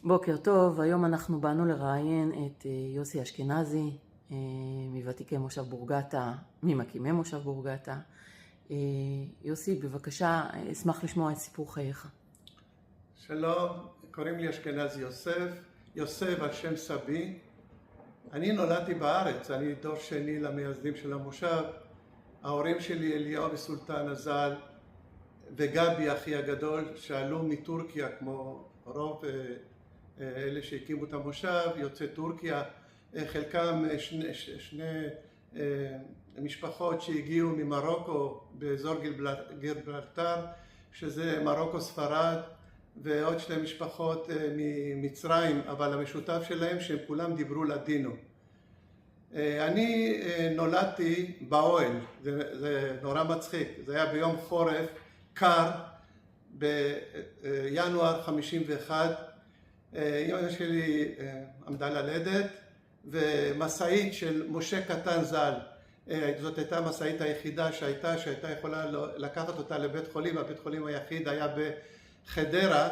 בוקר טוב, היום אנחנו באנו לראיין את יוסי אשכנזי, מוותיקי מושב בורגטה, ממקימי מושב בורגטה. יוסי, בבקשה, אשמח לשמוע את סיפור חייך. שלום, קוראים לי אשכנזי יוסף, יוסף על שם סבי. אני נולדתי בארץ, אני דור שני למייסדים של המושב. ההורים שלי אליהו וסולטן הז"ל וגבי אחי הגדול שעלו מטורקיה כמו רוב אלה שהקימו את המושב, יוצאי טורקיה, חלקם שני משפחות שהגיעו ממרוקו באזור גיברלטר, שזה מרוקו ספרד, ועוד שתי משפחות ממצרים, אבל המשותף שלהם שהם כולם דיברו לדינו. אני נולדתי באוהל, זה נורא מצחיק, זה היה ביום חורף קר בינואר 51. אמא שלי עמדה ללדת, ומסעית של משה קטן ז"ל, זאת הייתה המסעית היחידה שהייתה יכולה לקחת אותה לבית חולים. הבית חולים היחיד היה בחדרה,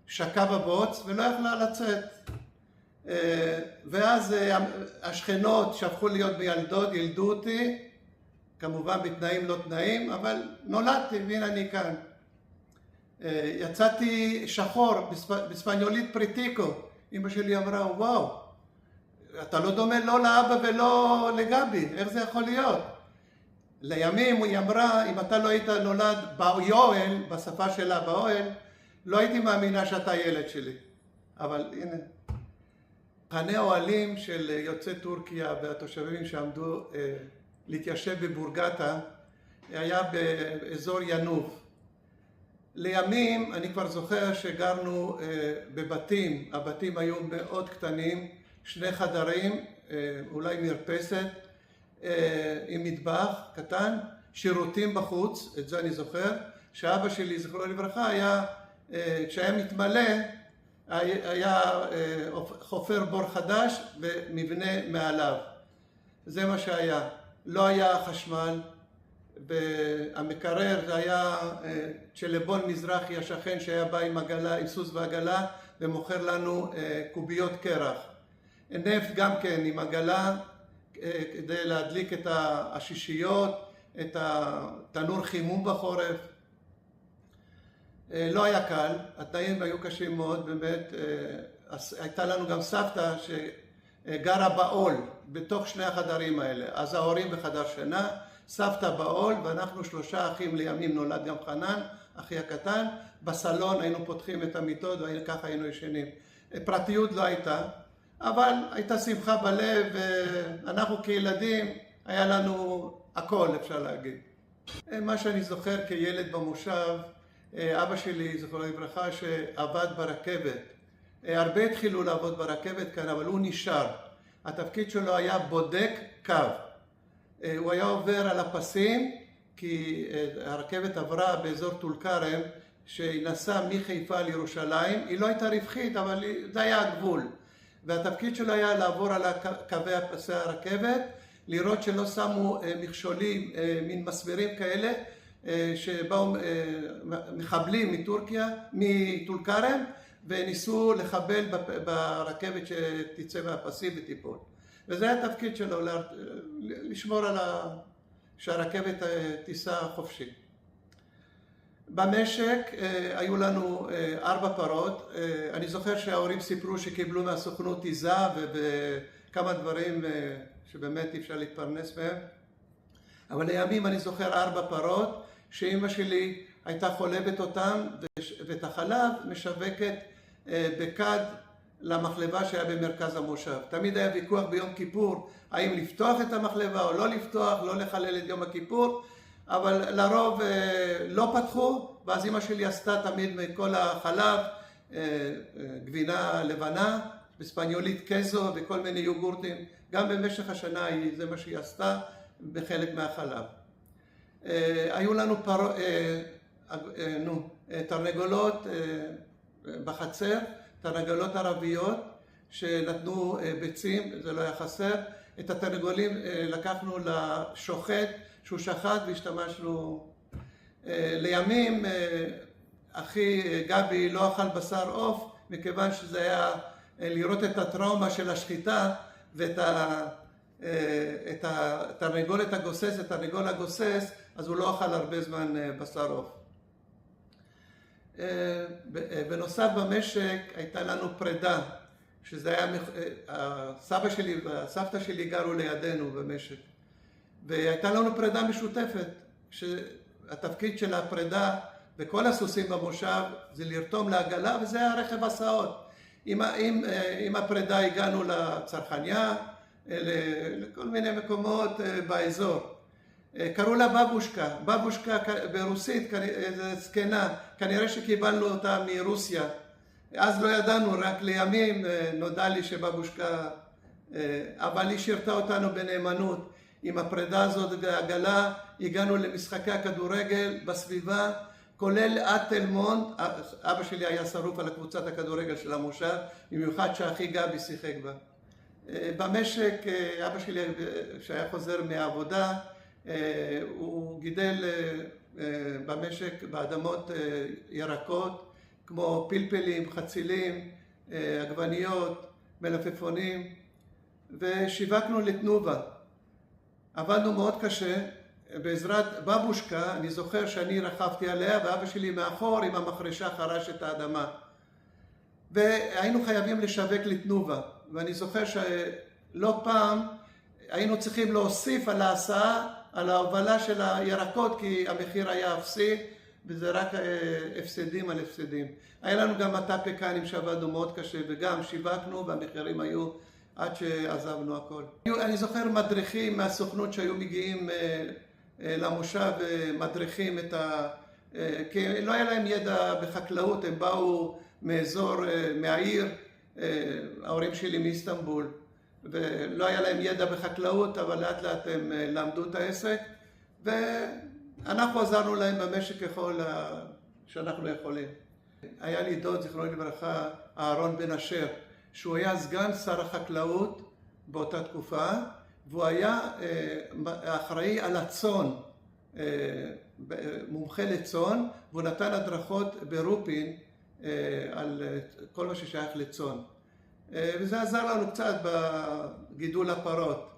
שקע בבוץ ולא יכלה לצאת. ואז השכנות שהפכו להיות מילדות ילדו אותי, כמובן בתנאים לא תנאים, אבל נולדתי והנה אני כאן. יצאתי שחור, בספניולית פריטיקו. אמא שלי אמרה, וואו, אתה לא דומה לא לאבא ולא לגבי, איך זה יכול להיות? לימים היא אמרה, אם אתה לא היית נולד באוהל, בשפה שלה באוהל, לא הייתי מאמינה שאתה ילד שלי. אבל הנה, מחנה אוהלים של יוצאי טורקיה והתושבים שעמדו להתיישב בבורגטה, היה באזור ינוב. לימים אני כבר זוכר שגרנו בבתים, הבתים היו מאוד קטנים, 2 חדרים, אולי מרפסת, עם מטבח קטן, שירותים בחוץ, את זה אני זוכר, שאבא שלי זכרו לברכה היה, כשהיה מתמלא, היה חופר בור חדש ומבנה מעליו. זה מה שהיה. לא היה חשמל, והמקרר זה היה צ'לבון מזרחי השכן שהיה בא עם עגלה, עם סוס ועגלה, ומוכר לנו קוביות קרח. נפט גם כן עם עגלה כדי להדליק את השישיות, את התנור חימום בחורף. לא היה קל, התנאים היו קשים מאוד, באמת. הייתה לנו גם סבתא שגרה בעול בתוך 2 החדרים האלה, אז ההורים בחדר שינה, סבתא בעול, ואנחנו 3 אחים, לימים נולד גם חנן, אחי הקטן. בסלון היינו פותחים את המיטות וככה היינו ישנים. פרטיות לא הייתה, אבל הייתה שמחה בלב, ואנחנו כילדים היה לנו הכל, אפשר להגיד. מה שאני זוכר כילד במושב, אבא שלי זכרו לברכה שעבד ברכבת. הרבה התחילו לעבוד ברכבת כאן, אבל הוא נשאר. התפקיד שלו היה בודק קו. הוא היה עובר על הפסים, כי הרכבת עברה באזור טול כרם, שהיא נסעה מחיפה לירושלים. היא לא הייתה רווחית, אבל זה היה הגבול. והתפקיד שלו היה לעבור על קווי פסי הרכבת, לראות שלא שמו מכשולים, מין מסמרים כאלה, שבאו מחבלים מטורקיה, מטול כרם, וניסו לחבל ברכבת שתצא מהפסים ותיפול. וזה היה התפקיד שלו, לשמור על שהרכבת תיסע חופשי. במשק היו לנו 4 פרות. אני זוכר שההורים סיפרו שקיבלו מהסוכנות עיזה וכמה דברים שבאמת אי אפשר להתפרנס מהם. אבל לימים אני זוכר 4 פרות שאמא שלי הייתה חולבת אותם, ואת החלב משווקת בכד למחלבה שהיה במרכז המושב. תמיד היה ויכוח ביום כיפור האם לפתוח את המחלבה או לא לפתוח, לא לחלל את יום הכיפור, אבל לרוב לא פתחו, ואז אמא שלי עשתה תמיד מכל החלב גבינה לבנה, בספניולית קזו וכל מיני יוגורטים. גם במשך השנה זה מה שהיא עשתה בחלק מהחלב. היו לנו תרנגולות בחצר, תרנגולות ערביות שנתנו ביצים, זה לא היה חסר. את התרנגולים לקחנו לשוחט שהוא שחט והשתמשנו. לימים אחי גבי לא אכל בשר עוף מכיוון שזה היה לראות את הטראומה של השחיטה ואת התרנגולת הגוססת, התרנגול הגוסס, אז הוא לא אכל הרבה זמן בשר עוף. בנוסף במשק הייתה לנו פרידה, שזה היה, הסבא שלי והסבתא שלי גרו לידינו במשק, והייתה לנו פרידה משותפת, שהתפקיד של הפרידה וכל הסוסים במושב זה לרתום לעגלה, וזה היה רכב הסעות. עם הפרידה הגענו לצרכניה, לכל מיני מקומות באזור. קראו לה בבושקה, בבושקה ברוסית, איזו זקנה, כנראה שקיבלנו אותה מרוסיה. אז לא ידענו, רק לימים נודע לי שבבושקה, אבל היא שירתה אותנו בנאמנות. עם הפרידה הזאת והעגלה הגענו למשחקי הכדורגל בסביבה, כולל עד תל מונד. אבא שלי היה שרוף על קבוצת הכדורגל של המושב, במיוחד שאחי גבי שיחק בה. במשק, אבא שלי שהיה חוזר מהעבודה, הוא גידל במשק באדמות ירקות כמו פלפלים, חצילים, עגבניות, מלפפונים, ושיווקנו לתנובה. עבדנו מאוד קשה, בעזרת בבושקה. אני זוכר שאני רכבתי עליה ואבא שלי מאחור עם המחרשה חרש את האדמה, והיינו חייבים לשווק לתנובה. ואני זוכר שלא פעם היינו צריכים להוסיף על ההסעה, על ההובלה של הירקות, כי המחיר היה אפסי, וזה רק הפסדים על הפסדים. היה לנו גם מטע פקנים שעבדנו מאוד קשה, וגם שיווקנו, והמחירים היו עד שעזבנו הכל. אני זוכר מדריכים מהסוכנות שהיו מגיעים למושב ומדריכים את כי לא היה להם ידע בחקלאות, הם באו מאזור, מהעיר, ההורים שלי מאיסטנבול, ולא היה להם ידע בחקלאות, אבל לאט לאט הם למדו את העסק, ואנחנו עזרנו להם במשק ככל שאנחנו יכולים. היה לי דוד, זיכרונו לברכה, אהרון בן אשר, שהוא היה סגן שר החקלאות באותה תקופה, והוא היה אחראי על הצאן, מומחה לצאן, והוא נתן הדרכות ברופין על כל מה ששייך לצאן. וזה עזר לנו קצת בגידול הפרות.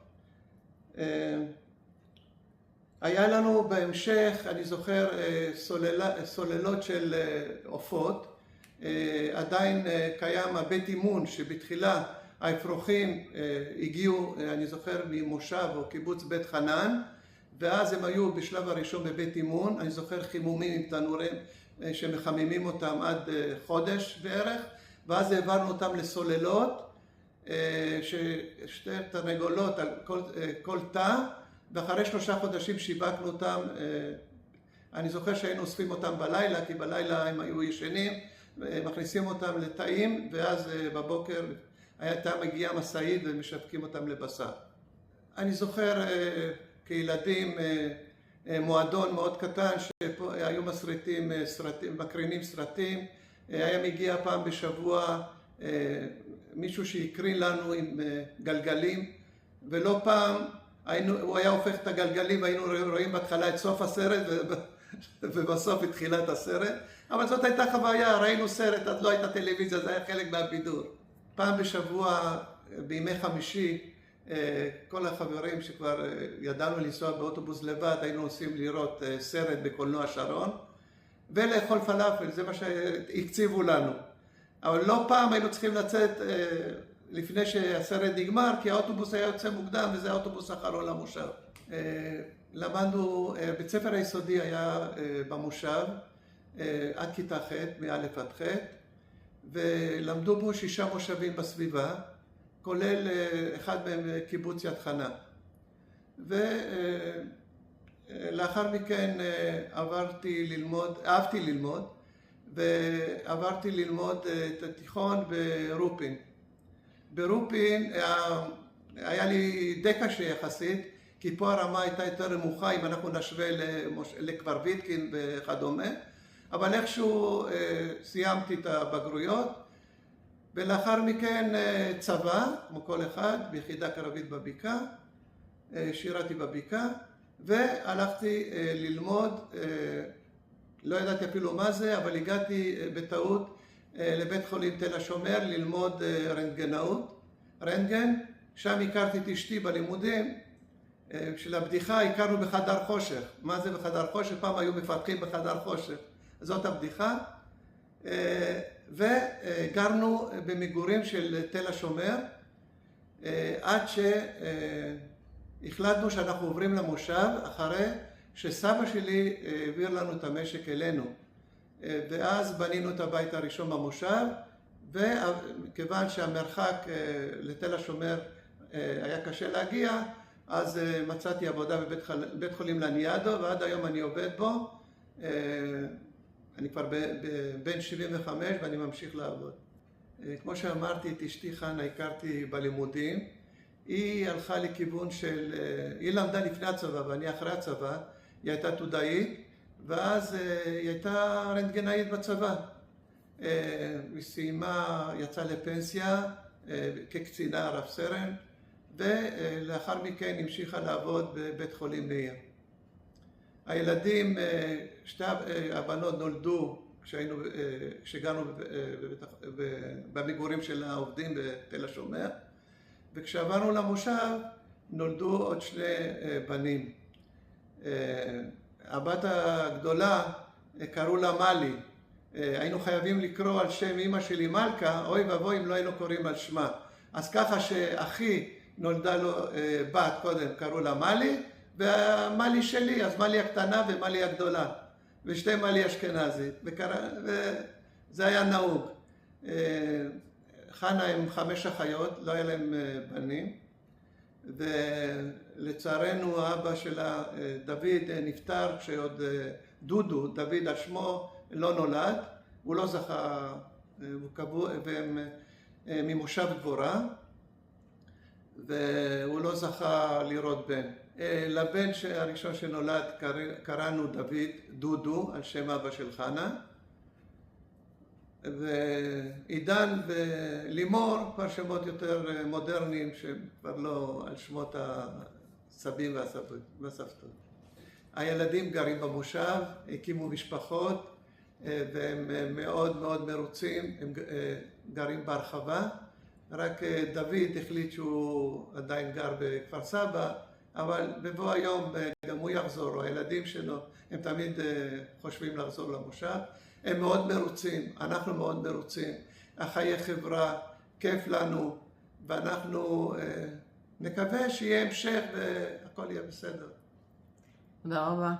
היה לנו בהמשך, אני זוכר, סוללות של עופות. עדיין קיים הבית אימון, שבתחילה האפרוחים הגיעו, אני זוכר, ממושב או קיבוץ בית חנן, ואז הם היו בשלב הראשון בבית אימון. אני זוכר חימומים עם תנורים שמחממים אותם עד חודש בערך, ואז העברנו אותם לסוללות, שתי תרנגולות על כל תא, ואחרי 3 חודשים שיווקנו אותם. אני זוכר שהיינו אוספים אותם בלילה, כי בלילה הם היו ישנים, מכניסים אותם לתאים, ואז בבוקר הייתה מגיעה משאית ומשווקים אותם לבשר. אני זוכר כילדים מועדון מאוד קטן שהיו מקרינים סרטים. היה מגיע פעם בשבוע מישהו שהקרין לנו עם גלגלים, ולא פעם הוא היה הופך את הגלגלים והיינו רואים בהתחלה את סוף הסרט ובסוף את תחילת הסרט. אבל זאת הייתה חוויה, ראינו סרט, אז לא הייתה טלוויזיה, זה היה חלק מהבידור. פעם בשבוע, בימי חמישי, כל החברים שכבר ידענו לנסוע באוטובוס לבד, היינו עושים לראות סרט בקולנוע שרון, ולאכול פלאפל, זה מה שהקציבו לנו. אבל לא פעם היינו צריכים לצאת לפני שהסרט נגמר, כי האוטובוס היה יוצא מוקדם, וזה האוטובוס האחרון למושב. למדנו, בית ספר היסודי היה במושב, עד כיתה ח', מא' עד ח', ולמדו בו 6 מושבים בסביבה, כולל אחד מהם קיבוץ יד חנה. ולאחר מכן אהבתי ללמוד, ועברתי ללמוד את התיכון ברופין. ברופין היה לי די קשה יחסית, כי פה הרמה הייתה יותר נמוכה אם אנחנו נשווה לכפר ויתקין וכדומה, אבל איכשהו סיימתי את הבגרויות, ולאחר מכן צבא, כמו כל אחד, ביחידה קרבית בבקעה, שירתי בבקעה, והלכתי ללמוד, לא ידעתי אפילו מה זה, אבל הגעתי בטעות לבית חולים תל השומר ללמוד רנטגנאות, רנטגן. שם הכרתי את אשתי בלימודים. של הבדיחה הכרנו בחדר חושך. מה זה בחדר חושך? פעם היו מפתחים בחדר חושך. זאת הבדיחה. וגרנו במגורים של תל השומר עד שהחלטנו שאנחנו עוברים למושב אחרי שסבא שלי העביר לנו את המשק אלינו. ואז בנינו את הבית הראשון במושב, וכיוון שהמרחק לתל השומר היה קשה להגיע, אז מצאתי עבודה בבית חולים לניאדו, ועד היום אני עובד בו. אני כבר בן 75 ואני ממשיך לעבוד. כמו שאמרתי, את אשתי חנה הכרתי בלימודים. היא הלכה לכיוון של... היא למדה לפני הצבא ואני אחרי הצבא. היא הייתה תודאית, ואז היא הייתה רנטגנאית בצבא. היא סיימה, יצאה לפנסיה כקצינה רב סרן, ולאחר מכן המשיכה לעבוד בבית חולים מאיר. הילדים, שתי הבנות נולדו כשגרנו במגורים של העובדים בתל השומר, וכשעברנו למושב נולדו עוד שני בנים. הבת הגדולה קראו לה מלי. היינו חייבים לקרוא על שם אמא שלי מלכה, אוי ואבוי אם לא היינו קוראים על שמה. אז ככה שאחי נולדה לו בת קודם, קראו לה מלי, והמלי שלי, אז מלי הקטנה ומלי הגדולה, ושתי מלי אשכנזית, וזה היה נהוג. חנה הם 5 אחיות, לא היה להם בנים, ולצערנו האבא שלה, דוד, נפטר כשעוד דודו, דוד על שמו, לא נולד, הוא לא זכה, והם ממושב דבורה, והוא לא זכה לראות בן. לבן הראשון שנולד קראנו דודו, על שם אבא של חנה, ועידן ולימור כבר שמות יותר מודרניים שכבר לא על שמות הסבים והסבתות. הילדים גרים במושב, הקימו משפחות והם מאוד מאוד מרוצים, הם גרים בהרחבה. רק דוד החליט שהוא עדיין גר בכפר סבא, אבל בבוא היום גם הוא יחזור, הילדים שלו, הם תמיד חושבים לחזור למושב. הם מאוד מרוצים, אנחנו מאוד מרוצים, החיי חברה, כיף לנו, ואנחנו נקווה שיהיה המשך והכל יהיה בסדר. תודה רבה.